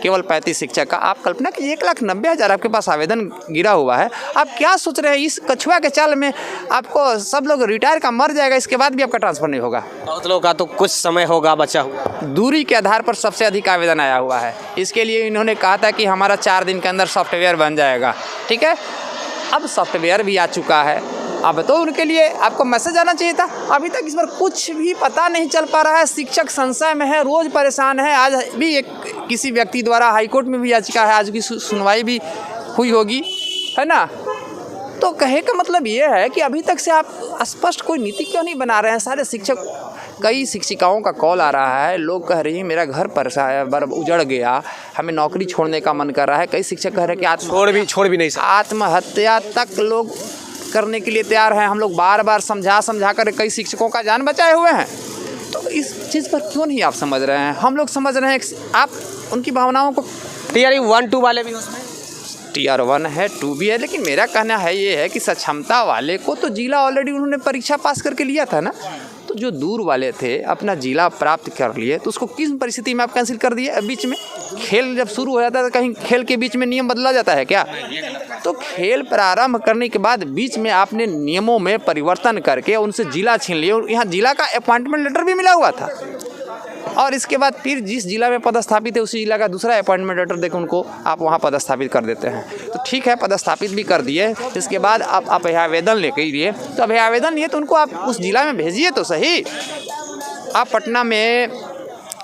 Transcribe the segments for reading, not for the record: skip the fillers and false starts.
केवल 35 शिक्षक का। आप कल्पना कीजिए 1,90,000 आपके पास आवेदन गिरा हुआ है। आप क्या सोच रहे हैं इस कछुआ के चाल में आपको सब लोग रिटायर का मर जाएगा, इसके बाद भी आपका ट्रांसफर नहीं होगा। बहुत लोगों का तो कुछ समय होगा बचा हुआ। दूरी के आधार पर सबसे अधिक आवेदन आया हुआ है। इसके लिए इन्होंने कहा था कि हमारा 4 दिन के अंदर सॉफ्टवेयर बन जाएगा। ठीक है, अब सॉफ्टवेयर भी आ चुका है। अब तो उनके लिए आपको मैसेज आना चाहिए था। अभी तक इस पर कुछ भी पता नहीं चल पा रहा है। शिक्षक संशय में है, रोज़ परेशान है। आज भी एक किसी व्यक्ति द्वारा हाईकोर्ट में भी याचिका है, आज की सुनवाई भी हुई होगी, है ना। तो कहे का मतलब ये है कि अभी तक से आप स्पष्ट कोई नीति क्यों नहीं बना रहे हैं। सारे शिक्षक, कई शिक्षिकाओं का कॉल आ रहा है, लोग कह रही हैं मेरा घर पर उजड़ गया, हमें नौकरी छोड़ने का मन कर रहा है। कई शिक्षक कह रहे हैं कि छोड़ भी नहीं सकते। आत्महत्या तक लोग करने के लिए तैयार हैं। हम लोग बार बार समझा कर कई शिक्षकों का जान बचाए हुए हैं। तो इस चीज़ पर क्यों नहीं आप समझ रहे हैं। हम लोग समझ रहे हैं, आप उनकी भावनाओं को। टीआर 1 2 वाले भी उसमें टीआर 1 है, 2 भी है, लेकिन मेरा कहना है ये है कि सक्षमता वाले को तो जिला ऑलरेडी उन्होंने परीक्षा पास करके लिया था ना। तो जो दूर वाले थे अपना जिला प्राप्त कर लिए, तो उसको किस परिस्थिति में आप कैंसिल कर दिए। बीच में खेल जब शुरू हो जाता है तो कहीं खेल के बीच में नियम बदला जाता है क्या। तो खेल प्रारंभ करने के बाद बीच में आपने नियमों में परिवर्तन करके उनसे जिला छीन लिए। यहाँ जिला का अपॉइंटमेंट लेटर भी मिला हुआ था, और इसके बाद फिर जिस जिला में पदस्थापित है उसी जिला का दूसरा अपॉइंटमेंट लेटर देकर उनको आप वहाँ पदस्थापित कर देते हैं। तो ठीक है, पदस्थापित भी कर दिए, इसके बाद आप आवेदन लेके लिए, तो अब आवेदन लिए तो उनको आप उस जिला में भेजिए तो सही। आप पटना में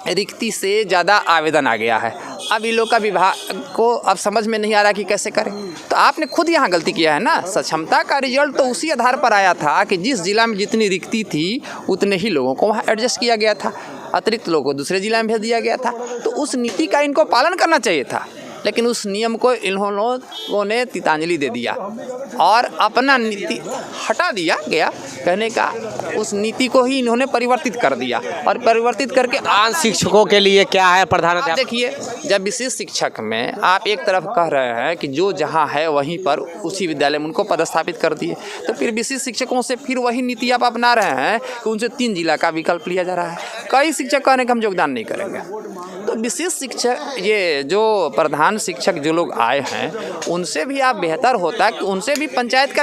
रिक्ति से ज़्यादा आवेदन आ गया है। अब इन लोग का विभाग को अब समझ में नहीं आ रहा कि कैसे करें। तो आपने खुद यहाँ गलती किया है ना। सक्षमता का रिजल्ट तो उसी आधार पर आया था कि जिस जिला में जितनी रिक्ति थी उतने ही लोगों को वहाँ एडजस्ट किया गया था, अतिरिक्त लोगों को दूसरे जिला में भेज दिया गया था। तो उस नीति का इनको पालन करना चाहिए था, लेकिन उस नियम को इन लोगों ने तितांजलि दे दिया और अपना नीति हटा दिया गया। कहने का उस नीति को ही इन्होंने परिवर्तित कर दिया, और परिवर्तित करके आन शिक्षकों के लिए क्या है प्रधान। देखिए, जब विशेष शिक्षक में आप एक तरफ कह रहे हैं कि जो जहाँ है वहीं पर उसी विद्यालय में उनको पदस्थापित कर दिए, तो फिर विशेष शिक्षकों से फिर वही नीति आप अपना रहे हैं कि उनसे 3 जिला का विकल्प लिया जा रहा है। कई शिक्षक कहने का हम योगदान नहीं करेंगे। तो विशेष शिक्षक, ये जो प्रधान शिक्षक जो लोग आए हैं, उनसे भी आप बेहतर होता है कि उनसे भी पंचायत का